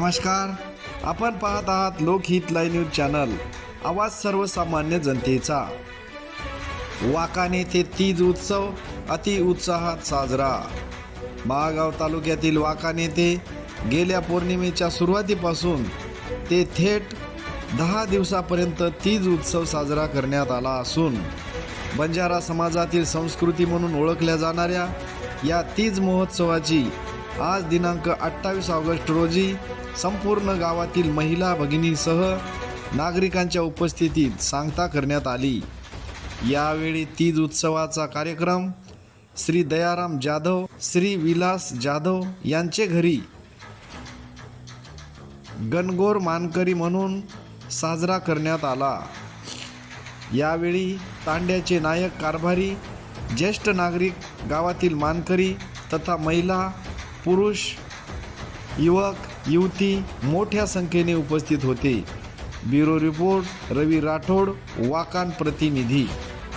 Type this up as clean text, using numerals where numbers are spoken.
नमस्कार, आपण पाहत आहात लोकहित लाईव्ह न्यूज चॅनल, आवाज सर्वसामान्य जनतेचा। वाकाने येथे तीज उत्सव अति उत्साहात साजरा। महागाव तालुक्यातील वाकाने येथे गेल्या पौर्णिमेच्या सुरुवातीपासून ते थेट 10 दिवसापर्यंत तीज उत्सव साजरा करण्यात आला असून बंजारा समाजातील संस्कृती म्हणून ओळखल्या जाणाऱ्या या तीज महोत्सवाची आज दिनांक 28 ऑगस्ट रोजी संपूर्ण गावातील महिला भगिनींसह नागरिकांच्या उपस्थितीत सांगता करण्यात आली। यावेळी तीज उत्सवाचा कार्यक्रम श्री दयाराम जाधव, श्री विलास जाधव यांचे घरी गणगौर मानकरी म्हणून साजरा करण्यात आला। यावेळी तांड्याचे नायक कारभारी, ज्येष्ठ नागरिक, गावातील मानकरी तथा महिला, पुरुष, युवक, युवती मोठ्या संख्येने उपस्थित होते। ब्युरो रिपोर्ट रवी राठोड, वाकान प्रतिनिधी।